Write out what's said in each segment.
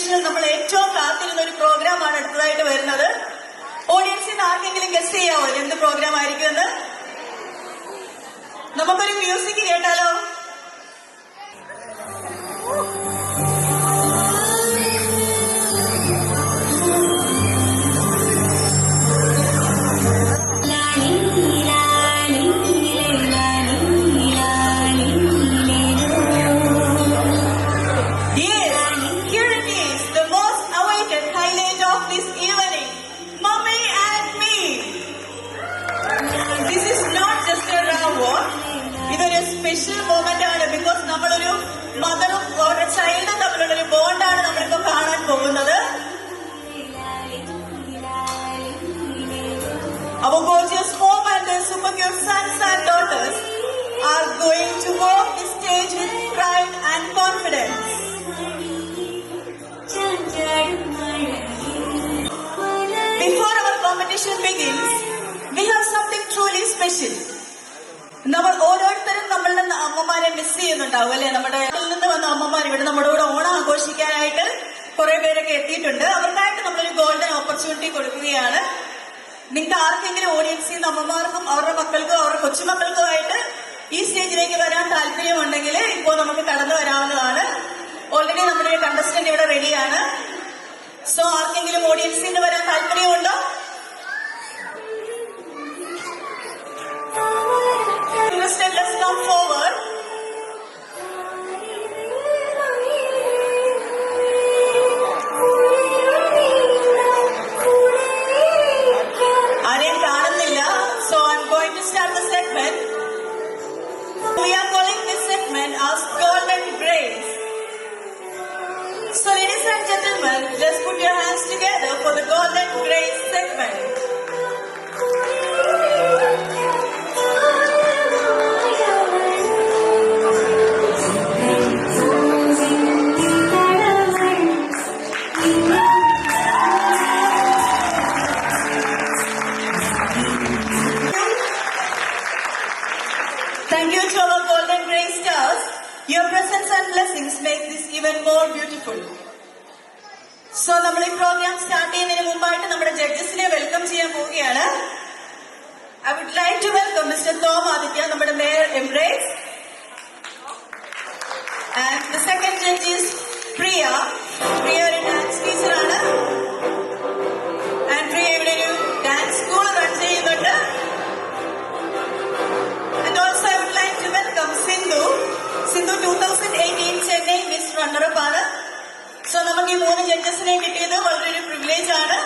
സെലിബ്രേഷനിൽ നമ്മൾ ഏറ്റവും കാത്തിരുന്ന ഒരു പ്രോഗ്രാമാണ് അടുത്തതായിട്ട് വരുന്നത്. ഓഡിയൻസിന് ആർക്കെങ്കിലും ഗസ് ചെയ്യാവോ എന്ത് പ്രോഗ്രാം ആയിരിക്കുമെന്ന്? നമുക്കൊരു മ്യൂസിക് കേട്ടാലോ? ഇതൊരു സ്പെഷ്യൽ മൊമെന്റ് ആണ്. ബിക്കോസ് നമ്മളൊരു മദറും ഒരു ചൈൽഡും തമ്മിലുള്ള ഒരു ബോണ്ടാണ് നമ്മളിപ്പോ കാണാൻ പോകുന്നത്. Our gorgeous home and their super cute sons and daughters are going to walk the stage with pride and confidence. Before our competition begins, we have something truly special. നമ്മൾ ഓരോരുത്തരും നമ്മളുടെ അമ്മമാരെ മിസ് ചെയ്യുന്നുണ്ടാവും അല്ലെ? നമ്മുടെ നിന്ന് വന്ന അമ്മമാർ ഇവിടെ നമ്മുടെ കൂടെ ഓണം ആഘോഷിക്കാനായിട്ട് കുറെ പേരൊക്കെ എത്തിയിട്ടുണ്ട്. അവർക്കായിട്ട് നമ്മളൊരു ഗോൾഡൻ ഓപ്പർച്യൂണിറ്റി കൊടുക്കുകയാണ്. നിങ്ങൾക്ക് ആർക്കെങ്കിലും ഓഡിയൻസിൽ നിന്ന് അമ്മമാർക്കും അവരുടെ മക്കൾക്കും അവരുടെ കൊച്ചുമക്കൾക്കുമായിട്ട് ഈ സ്റ്റേജിലേക്ക് വരാൻ താല്പര്യമുണ്ടെങ്കിൽ ഇപ്പോൾ നമുക്ക് കടന്നു വരാവുന്നതാണ്. ഓൾറെഡി നമ്മുടെ ഒരു കണ്ടസ്റ്റന്റ് ഇവിടെ റെഡിയാണ്. സോ ആർക്കെങ്കിലും ഓഡിയൻസിൽ നിന്ന് വരാൻ താല്പര്യമുണ്ടോ? Let's come forward. ആരെയും കാണുന്നില്ല. So I'm going to start the segment. We are calling this segment as Golden Grace. So ladies and gentlemen, just put your hands together for the Golden Grace segment. Thank you to our Golden Grace stars. Your presence and blessings make this even more beautiful. So, നമ്മൾ ഈ programme start ചെയ്യുന്നതിന് മുമ്പായിട്ട് നമ്മുടെ ജഡ്ജസിനെ welcome ചെയ്യാൻ പോവുകയാണ്. I would like to welcome Mr. Tom Aditya, നമ്മുടെ mayor എംബ്രേസ്. And the second judge is Priya. Priya ഒരു ഡാൻസ് ടീച്ചറാണ്. And Priya ഇവിടെ ഒരു ഡാൻസ് സ്കൂൾ റൺ ചെയ്യുന്നുണ്ട്. സിന്ധു 2018 ചെന്നൈ മിസ് റണ്ണറപ്പ് ആണ്. സോ നമുക്ക് ഈ 3 ജഡ്ജസിനെ കിട്ടിയത് വളരെ ഒരു പ്രിവിലേജ് ആണ്.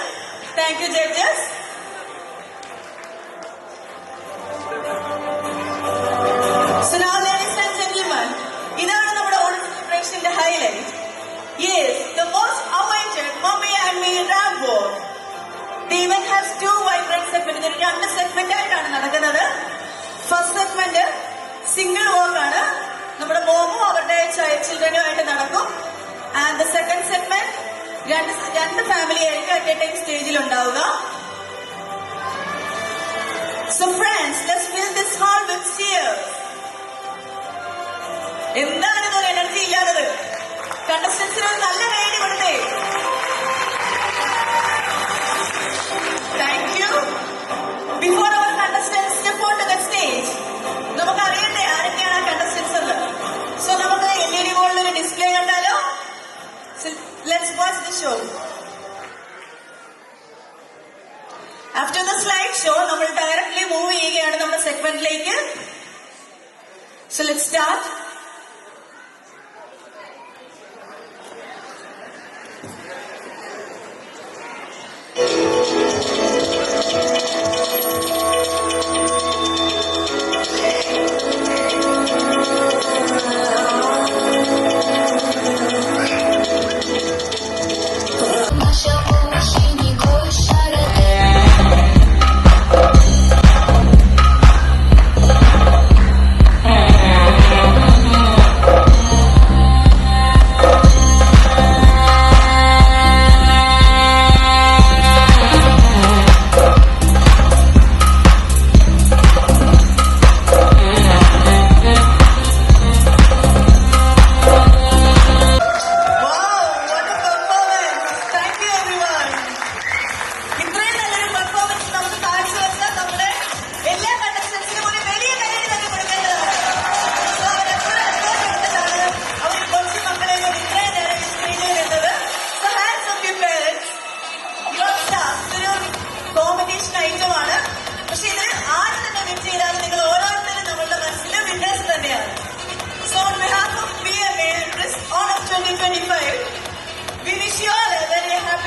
Thank you judges. So now ladies and gentlemen, ഇതാണ് നമ്മുടെ ഓണം സെലിബ്രേഷന്റെ highlight. Yes, the most awaited mummy and me ramp walk. The event has 2 vibrant segment. ഇതിൽ 2 സെഗ്മെന്റ് ആയിട്ടാണ് നടക്കുന്നത്. ഫസ്റ്റ് സെഗ്മെന്റ് സിംഗിൾ വാക്ക് ആണ്. നമ്മുടെ മോമും അവരുടെ ചിൽഡ്രനുമായിട്ട് നടക്കും. ആൻഡ് ദ സെക്കൻഡ് സെഗ്മെന്റ് രണ്ട് ഫാമിലി ആയിരിക്കും അറ്റ് എ ടൈം സ്റ്റേജിൽ ഉണ്ടാവുക. So friends, let's fill this hall with cheers. എന്താണ് ഇതൊരു എനർജി ഇല്ലാത്തത്? കണ്ടസ്റ്റൻസിന് നല്ല കൈയ്യടി കൊടുത്തേ. Thank you. Before our contestants step on to the stage, നമുക്ക് അറിയണ്ടേ ആരൊക്കെയാണ് ആ കണ്ടസ്റ്റൻസ് എന്ന്. സോ നമുക്ക് LED ബോർഡിലൊരു ഡിസ്പ്ലേ കണ്ടാലോ? Let's watch the show. After the slide show നമ്മൾ ഡയറക്ട്ലി മൂവ് ചെയ്യുകയാണ് നമ്മുടെ സെഗ്മെന്റിലേക്ക്. So let's start.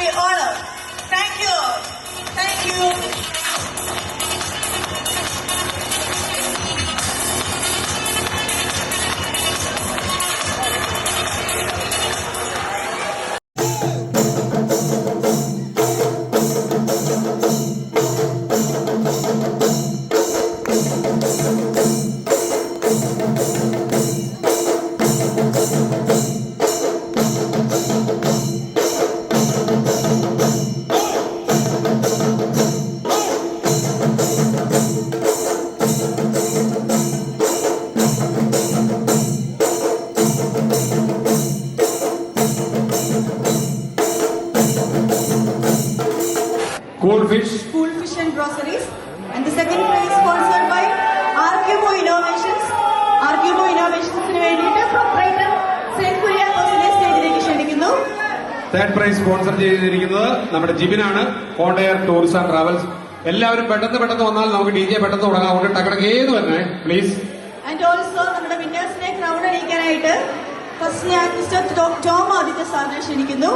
we honor. Thank you. Thank you. Cool fish. Cool fish and groceries. And the second prize sponsored by Arcubo Innovations. Arcubo Innovationsന് വേണ്ടിയിട്ട് proprietor saint കുര്യാക്കോസിനെ സ്റ്റേജിലേക്ക് ക്ഷണിക്കുന്നു. Third prize sponsor ചെയ്തിരിക്കുന്നത് നമ്മുടെ ജിബിനാണ്. കോണ്ടയർ tourism and travels. എല്ലാവരും പെട്ടെന്ന് വന്നാൽ നമുക്ക് DJ പെട്ടെന്ന് തുടങ്ങാം. അതുകൊണ്ട് ടക്കടക്ക് ഏത് തന്നെ പ്ലീസ്. ആൻഡ് ഓൾസോ നമ്മുടെ വിന്നേഴ്സിനെ ക്രൗൺ അണിയിക്കാനായിട്ട് ഫസ്റ്റ് ഞാൻ മിസ്റ്റർ ടോം ആദിത്യ സാറിനെ ക്ഷണിക്കുന്നു.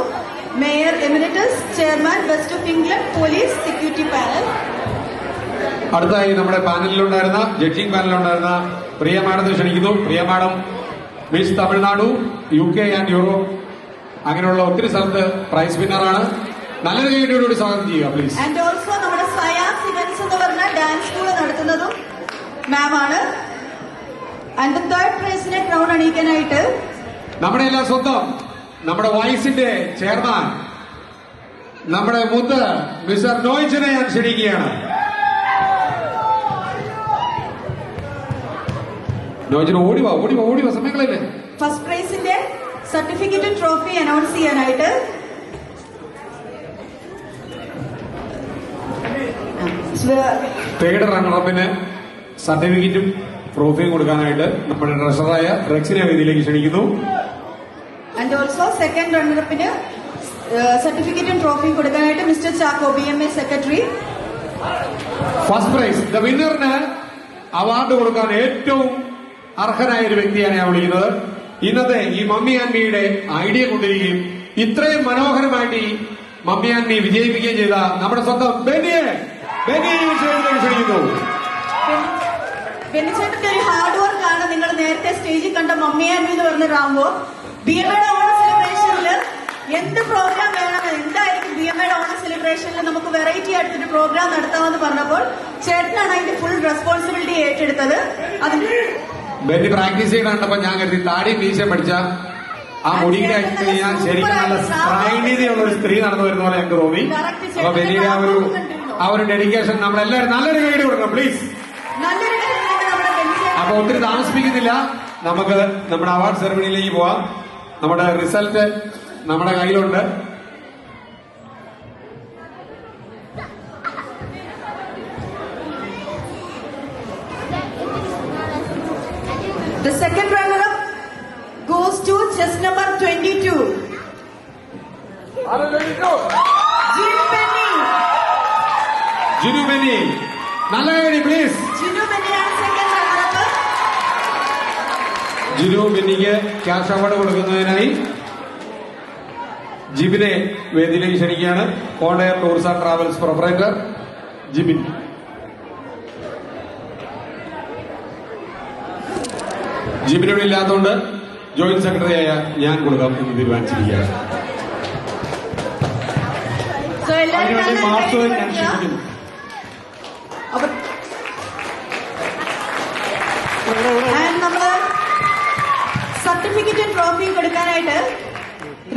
Mayor emeritus, chairman west of England police security panel. അടുത്തായി നമ്മുടെ പാനലിലുണ്ടായിരുന്ന ജഡ്ജിംഗ് പാനലിലുണ്ടായിരുന്ന പ്രിയ മാഡത്തെ ക്ഷണിക്കുന്നു. Priya madam miss Tamil Nadu, UK and Europe അങ്ങനെയുള്ള ഒത്തിരി സ്ഥലത്ത് പ്രൈസ് വിന്നറാണ്. നല്ലൊരു കൈയോടുകൂടി സ്വാഗതം ചെയ്യുക പ്ലീസ്. ആൻഡ് ഓൾസോ നമ്മുടെ സയാസ് ഇവന്റ്സ് എന്ന് പറഞ്ഞ ഡാൻസ് സ്കൂൾ നടത്തുന്നതും മാം ആണ്. ആൻഡ് തേർഡ് പ്രൈസിനെ ക്രൗൺ അണിയിക്കാനായിട്ട് നമ്മുടെ എല്ലാം സ്വന്തം നമ്മുടെ വൈസിന്റെ ചെയർമാൻ നമ്മുടെ മുത്ത് മിസ്റ്റർ നോയിച്ചിനെ ഞാൻ ക്ഷണിക്കുകയാണ്. നോയിച്ചിന് ഓടിവാ സമയങ്ങളില്ലേ. ഫസ്റ്റ് പ്രൈസിന്റെ സർട്ടിഫിക്കറ്റും ട്രോഫി അനൗൺസ് ചെയ്യാനായിട്ട് തേർഡ് റണ്ണറപ്പിന് സർട്ടിഫിക്കറ്റും ട്രോഫിയും കൊടുക്കാനായിട്ട് നമ്മുടെ ട്രഷറായ റെക്സിനെ വേദിയിലേക്ക് ക്ഷണിക്കുന്നു. ആൻഡ് ഓൾസോ സെക്കൻഡ് റണ്ണറപ്പിന് സർട്ടിഫിക്കറ്റും ട്രോഫിയും കൊടുക്കാനായിട്ട് mister Chacko BMA secretary. First prize the വിന്നറിന് അവാർഡ് കൊടുക്കാൻ ഏറ്റവും അർഹനായ ഒരു വ്യക്തിയാണ് ഞാൻ വിളിക്കുന്നത്. ഇന്നത്തെ ഈ മമ്മി ആൻഡ് മീയുടെ ഐഡിയ കൊണ്ടിരിക്കുകയും ഇത്രയും മനോഹരമായിട്ട് ഈ മമ്മി ആൻഡ് മീ വിജയിപ്പിക്കുകയും ചെയ്ത നമ്മുടെ സ്വന്തം ബെന്നിയെ ക്ഷണിക്കുന്നു. ബെന്നിച്ചേട്ടന്റെ ഒരു ഹാർഡ് വർക്ക് ആണ് നിങ്ങൾ നേരത്തെ സ്റ്റേജിൽ കണ്ട മമ്മി ആൻഡ് എന്ന് പറഞ്ഞ റാമ്പോ. BMAയുടെ ഓണ സെലിബ്രേഷനിൽ എന്ത് പ്രോഗ്രാം വേണം, എന്തായിരിക്കും BMAയുടെ ഓണ സെലിബ്രേഷനിൽ നമുക്ക് വെറൈറ്റി ആയിട്ടൊരു പ്രോഗ്രാം നടത്താമെന്ന് പറഞ്ഞപ്പോൾ ചേട്ടനാണ് അതിന്റെ ഫുൾ റെസ്പോൺസിബിലിറ്റി ഏറ്റെടുത്തത്. അതിന് ബെന്നി പ്രാക്ടീസ് ചെയ്യണ കണ്ടപ്പോ ഞാൻ കരുതി താടി മീശ പഠിച്ച ആ മുടിയുടെ അടിച്ച് കഴിഞ്ഞാൽ ശരിക്കും നല്ല സ്ത്രൈണീതിയുള്ള ഒരു സ്ത്രീ നടന്നു വരുന്ന പോലെ എനിക്ക് തോന്നി. അപ്പൊ ബെന്നിയുടെ ആ ഒരു ഡെഡിക്കേഷൻ നമ്മളെല്ലാവരും നല്ലൊരു ഗൈഡ് കൊടുക്കണം പ്ലീസ്. അപ്പൊ ഒത്തിരി താമസിപ്പിക്കുന്നില്ല, നമുക്ക് നമ്മുടെ അവാർഡ് സെറമണിയിലേക്ക് പോവാം. നമ്മുടെ റിസൾട്ട് നമ്മുടെ കയ്യിലുണ്ട്. The second runner-up goes to chest number 22. Jinu Benny. നല്ല കൈ പ്ലീസ്. ജിനു ബെന്നിയാണ് സെക്കൻഡ് റണ്ണർ-അപ്പ്. ജിനു ബെന്നിക്ക് ക്യാഷ് അവാർഡ് കൊടുക്കുന്നതിനായി ജിബിനെ വേദിയിലേക്ക് ക്ഷണിക്കുകയാണ്. Contour tourism and travels proprietor Jibin. ജിബിനോട് ഇല്ലാത്തതുകൊണ്ട് ജോയിന്റ് സെക്രട്ടറിയായ ഞാൻ കൊടുക്കാം എന്ന് തീരുമാനിച്ചിരിക്കുകയാണ്. So, എല്ലാവരും അതിനുവേണ്ടി നല്ല മാർത്തോയെ കൈ ഞാൻ കൊടുക്കുക. ക്ഷണിക്കുന്നു. And നമ്മള് സർട്ടിഫിക്കറ്റും ട്രോഫിയും കൊടുക്കാനായിട്ട്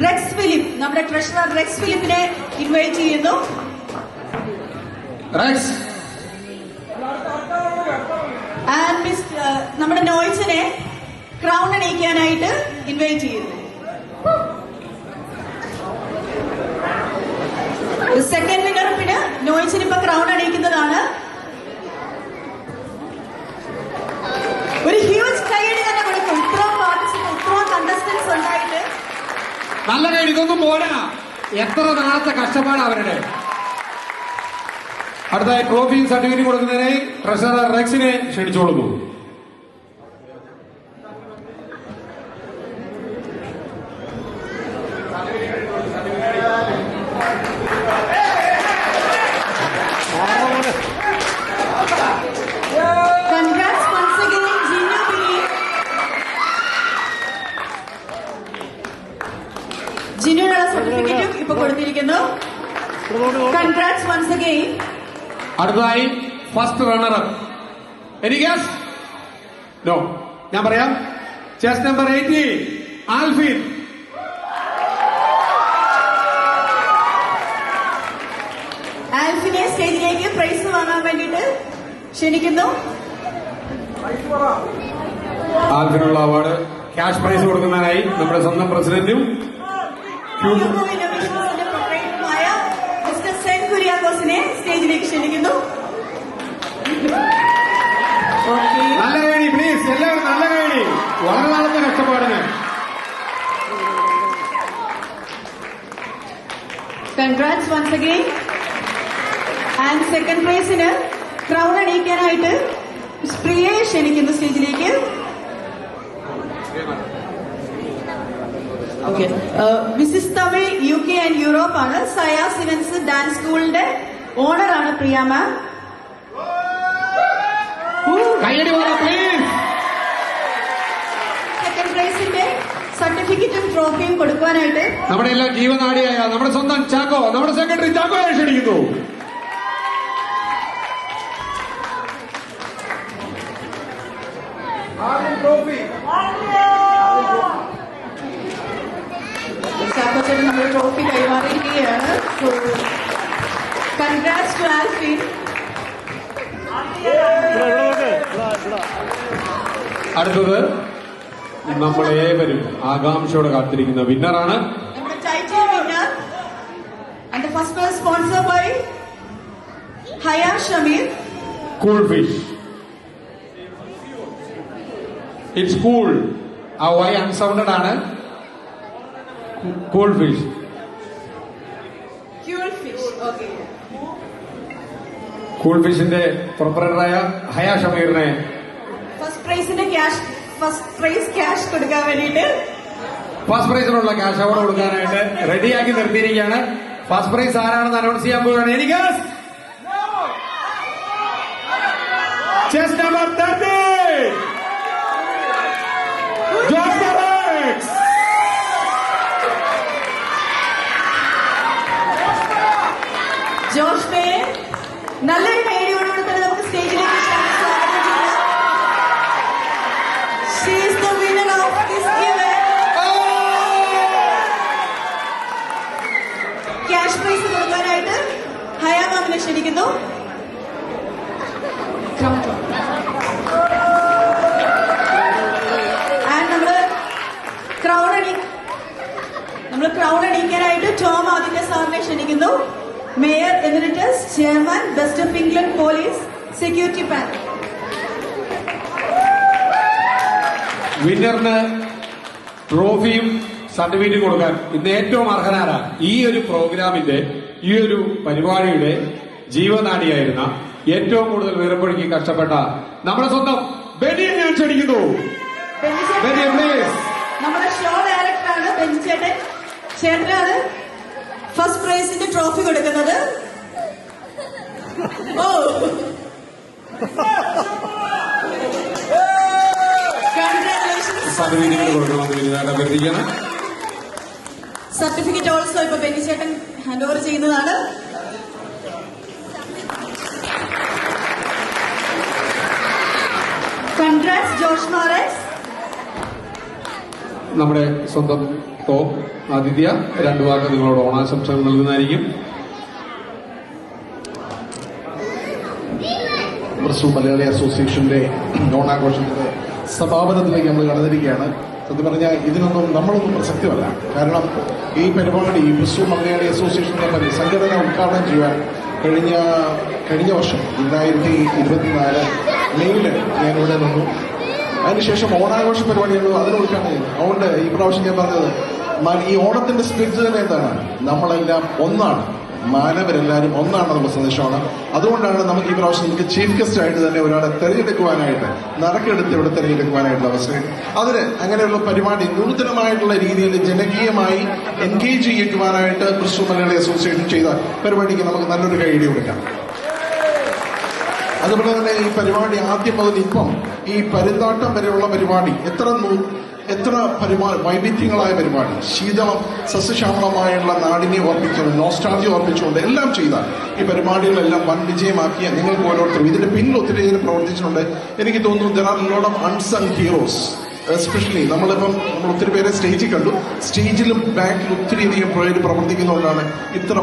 റെക്സ് ഫിലിപ്പ്, നമ്മുടെ ട്രഷറർ റെക്സ് ഫിലിപ്പിനെ ഇൻവൈറ്റ് ചെയ്യുന്നു. റെക്സ്. ആൻഡ് നമ്മുടെ നോയ്സിനെ ക്രൗൺ അണിയിക്കാനായിട്ട് ഇൻവൈറ്റ് ചെയ്യുന്നു. സെക്കൻഡ് വിന്നറിന് നോയ്സിന് ഇപ്പൊ ക്രൗൺ അണിയിക്കുന്നതാണ്. ഒരു ഹ്യൂജ് കൈയടി തന്നെ കൊടുക്കും. ഇത്രയും പാർട്ടിസിപ്പന്റ്, ഇത്രയും കണ്ടസ്റ്റൻസ് ഉണ്ടായിട്ട് നല്ല കൈ. ഇതൊന്നും പോരാ, എത്ര നാളത്തെ കഷ്ടപ്പാട് അവരുടെ. അടുത്തായി ട്രോഫിയും സർട്ടിഫിക്കറ്റ് കൊടുക്കുന്നതിനായി ട്രഷറർ റെക്സിനെ ക്ഷണിച്ചോളുന്നു. കൊടുത്തിരിക്കുന്നു. Congrats once again. അടുത്തതായി first runner any guess? No. ഞാൻ പറയാം. Chess number 80 Alfin. ആൽഫിനെ സ്റ്റേജിലേക്ക് പ്രൈസ് വാങ്ങാൻ വേണ്ടിയിട്ട് ക്ഷണിക്കുന്നു. ആൽഫിനുള്ള അവാർഡ് ക്യാഷ് പ്രൈസ് കൊടുക്കുന്നതിനായി നമ്മുടെ സ്വന്തം പ്രസിഡന്റും പ്രൊപ്പറേറ്ററുമായ മിസ്റ്റർ സെൻ കുര്യാക്കോസിനെ സ്റ്റേജിലേക്ക് ക്ഷണിക്കുന്നു. നല്ല കഴി പ്ലീസ്, എല്ലാവരും നല്ല കഴി. വളരെ നാളത്തെ കഷ്ടപ്പാടിന്. Congrats once again. And second പ്രൈസിന് ക്രൗൺ അണിയിക്കാനായിട്ട് പ്രിയയെ ക്ഷണിക്കുന്നു സ്റ്റേജിലേക്ക്. Okay, Mrs Tamil UK and Europe ആണ്. സയാസ് ഇവന്റ്സ് ഡാൻസ് സ്കൂളിന്റെ ഓണറാണ് പ്രിയ മാം. സെക്കൻഡ് പ്രൈസിന്റെ സർട്ടിഫിക്കറ്റും ട്രോഫിയും കൊടുക്കുവാനായിട്ട് നമ്മുടെ എല്ലാം ജീവനാടിയായ നമ്മുടെ സ്വന്തം ചാക്കോ, നമ്മുടെ സെക്രട്ടറി ചാക്കോയെ ക്ഷണിക്കുന്നു. ചാക്കോ ചേട്ടൻ നമ്മുടെ ട്രോഫി കൈമാറിയിരിക്കുകയാണ്. So congrats to Alfin. അടുത്തത് നമ്മളേവരും ആകാംക്ഷയോടെ കാത്തിരിക്കുന്ന വിന്നറാണ്. നമ്മുടെ title winner and first prize sponsor by Haya Shameer. Cool fish. It's cool. ആ വൈ അൺസൗണ്ടഡ് ആണ്. Cool fish. Cool fish. Okay, cool ഫിഷിന്റെ പ്രൊപ്പറേറ്ററായ ഹയ ഷമീറിനെ ഫസ്റ്റ് പ്രൈസ് ക്യാഷ് കൊടുക്കാൻ വേണ്ടിയിട്ട് ഫസ്റ്റ് പ്രൈസിനുള്ള ക്യാഷ് അവാർഡ് കൊടുക്കാനായിട്ട് റെഡിയാക്കി നിർത്തിയിരിക്കുകയാണ്. ഫസ്റ്റ് പ്രൈസ് ആരാണെന്ന് അനൗൺസ് ചെയ്യാൻ പോവുകയാണ്. എനിക്ക് chest number 30 Josh Alex. Josh പേരെ നല്ലൊരു കൈയോടുകൂടി തന്നെ നമുക്ക് സ്റ്റേജിലേക്ക് സ്വാഗതം ചെയ്യാം. She is the winner of this event. Cash prize കൊടുക്കാനായിട്ട് ഹയ മാമിനെ ക്ഷണിക്കുന്നു. ആൻഡ് നമ്മള് ക്രൗൺ അണിയിക്കാനായിട്ട് ടോം ആദിത്യ സാറിനെ ക്ഷണിക്കുന്നു. Mayor emeritus, chairman, west of England police security panel. വിന്നറിന് ട്രോഫിയും സർട്ടിഫിക്കറ്റും കൊടുക്കാൻ ഇന്ന് ഏറ്റവും അർഹനാരാ ഈ ഒരു പ്രോഗ്രാമിന്റെ ഈ ഒരു പരിപാടിയുടെ ജീവനാടിയായിരുന്ന ഏറ്റവും കൂടുതൽ വീരപ്പൊഴുക്കി കഷ്ടപ്പെട്ട നമ്മുടെ സ്വന്തം ബെനിയെ ഞാൻ ക്ഷണിക്കുന്നു. ബെനി പ്ലീസ്. നമ്മുടെ ഷോ ഡയറക്ടറാണ് ബെഞ്ചേട്ടൻ. ചേട്ടനാണ് ഫസ്റ്റ് പ്രൈസിന്റെ ട്രോഫി കൊടുക്കുന്നത്. ഓ, സർട്ടിഫിക്കറ്റ് കൊടുക്കണമെന്ന് വിനിതായിട്ട് അഭ്യർത്ഥിക്കുകയാണ്. സർട്ടിഫിക്കറ്റ് ഓൾസോ ഇപ്പൊ ബെന്നിച്ചേട്ടൻ ഹാൻഡ് ഓവർ ചെയ്യുന്നതാണ്. കൺഗ്രാറ്റ്സ് ജോഷ് മാറസ്. നമ്മുടെ സ്വന്തം ടോം ആദിത്യ രണ്ടു വാക്ക് നിങ്ങളോട് ഓണാശംസകൾ നൽകുന്നതായിരിക്കും. ബ്രസൂൾ മലയാളി അസോസിയേഷന്റെ ഓണാഘോഷത്തിന്റെ സമാപനത്തിലേക്ക് നമ്മൾ കടന്നിരിക്കുകയാണ്. സത്യം പറഞ്ഞാൽ ഇതിനൊന്നും നമ്മളൊന്നും പ്രസക്തമല്ല. കാരണം ഈ പരിപാടി ബ്രസൂൾ മലയാളി അസോസിയേഷന്റെ സംഘടന ഉദ്ഘാടനം ചെയ്യാൻ കഴിഞ്ഞ വർഷം 2024 മെയ്യില് ഞാനിവിടെ നിന്നു. അതിനുശേഷം ഓണാഘോഷ പരിപാടികൾ അതിന് ഉദ്ഘാടനം ചെയ്തു. അതുകൊണ്ട് ഈ പ്രാവശ്യം ഞാൻ പറഞ്ഞത് ഈ ഓണത്തിന്റെ സ്പിരിറ്റ് തന്നെ എന്താണ്, നമ്മളെല്ലാം ഒന്നാണ്, മാനവരെല്ലാവരും ഒന്നാണെന്നുള്ള സന്ദേശമാണ്. അതുകൊണ്ടാണ് നമുക്ക് ഈ പ്രാവശ്യം നമുക്ക് ചീഫ് ഗസ്റ്റ് ആയിട്ട് തന്നെ ഒരാളെ തെരഞ്ഞെടുക്കുവാനായിട്ട് നറുക്കെടുത്ത് ഇവിടെ തെരഞ്ഞെടുക്കുവാനായിട്ടുള്ള അവസരം. അതിന് അങ്ങനെയുള്ള പരിപാടി നൂതനമായിട്ടുള്ള രീതിയിൽ ജനകീയമായി എൻഗേജ് ചെയ്യിക്കുവാനായിട്ട് ബ്രസൂൾ മലയാളി അസോസിയേഷൻ ചെയ്ത പരിപാടിക്ക് നമുക്ക് നല്ലൊരു കൈയടി കൊടുക്കാം. അതുപോലെ തന്നെ ഈ പരിപാടി ആദ്യം മുതൽ ഇപ്പം ഈ പരുന്താട്ടം വരെയുള്ള പരിപാടി എത്ര വൈവിധ്യങ്ങളായ പരിപാടി, ശീതളം സസ്യശ്യാമളമായുള്ള നാടിനെ ഓർപ്പിച്ചുകൊണ്ട്, നോസ്റ്റാൾജി ഓർപ്പിച്ചുകൊണ്ട് എല്ലാം ചെയ്ത ഈ പരിപാടികളെല്ലാം വൻ വിജയമാക്കിയ നിങ്ങൾക്ക് ഓരോരുത്തരും ഇതിന്റെ പിന്നിൽ ഒത്തിരി പ്രവർത്തിച്ചിട്ടുണ്ട്. എനിക്ക് തോന്നുന്നു there are lot of unsung heroes. Especially നമ്മൾ ഒത്തിരി പേരെ സ്റ്റേജിൽ കണ്ടു. സ്റ്റേജിലും ബാക്കിൽ ഒത്തിരിയധികം പേര് പ്രവർത്തിക്കുന്നതുകൊണ്ടാണ് ഇത്ര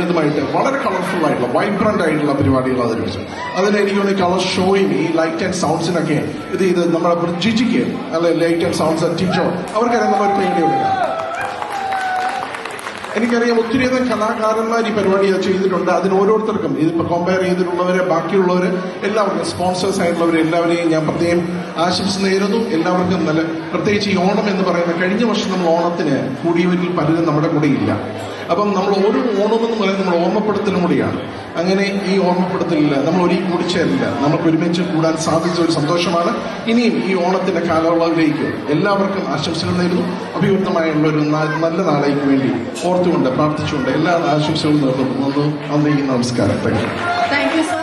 ഇതുമായിട്ട് വളരെ കളർഫുൾ ആയിട്ടുള്ള വൈബ്രന്റ് ആയിട്ടുള്ള പരിപാടികൾ അവതരിപ്പിച്ചത്. അതിന് എനിക്ക് തോന്നുന്നു കളർ ഷോയും ഈ ലൈറ്റ് ആൻഡ് സൗണ്ട്സിനൊക്കെ ഇത് നമ്മുടെ ജിജിക്ക് അല്ലെ ലൈറ്റ് ആൻഡ് സൗണ്ട്സ് ടീച്ചർ അവർക്കറിയാം നമ്മൾ പേടി കൊടുക്കാം. എനിക്കറിയാം ഒത്തിരിയധികം കലാകാരന്മാർ ഈ പരിപാടി ചെയ്തിട്ടുണ്ട്. അതിന് ഓരോരുത്തർക്കും ഇതിപ്പോ കമ്പയർ ചെയ്തിട്ടുള്ളവരെ ബാക്കിയുള്ളവര് എല്ലാവർക്കും സ്പോൺസേഴ്സ് ആയിട്ടുള്ളവരെ എല്ലാവരെയും ഞാൻ പ്രത്യേകം ആശംസ നേരുന്നു. എല്ലാവർക്കും നല്ല, പ്രത്യേകിച്ച് ഈ ഓണം എന്ന് പറയുന്ന കഴിഞ്ഞ വർഷം നമ്മൾ ഓണത്തിന് കൂടിയവരിൽ പലരും നമ്മുടെ കൂടെ ഇല്ല. അപ്പം നമ്മൾ ഓരോ ഓണമെന്ന് പറയുന്നത് നമ്മൾ ഓർമ്മപ്പെടുത്തലും കൂടിയാണ്. അങ്ങനെ ഈ ഓർമ്മപ്പെടുത്തലില്ല നമ്മൾ ഒരിക്കലും കൂടി ചേരില്ല. നമുക്ക് ഒരുമിച്ച് കൂടാൻ സാധിച്ച ഒരു സന്തോഷമാണ്. ഇനിയും ഈ ഓണത്തിന്റെ കാലയളവിലേക്ക് എല്ലാവർക്കും ആശംസകൾ നേരുന്നു. അഭിവൃദ്ധമായുള്ള ഒരു നല്ല നാളേക്ക് വേണ്ടി ഓർത്തുകൊണ്ട് പ്രാർത്ഥിച്ചുകൊണ്ട് എല്ലാ ആശംസകളും നേർന്നു. നന്ദി, നമസ്കാരം. Thank you so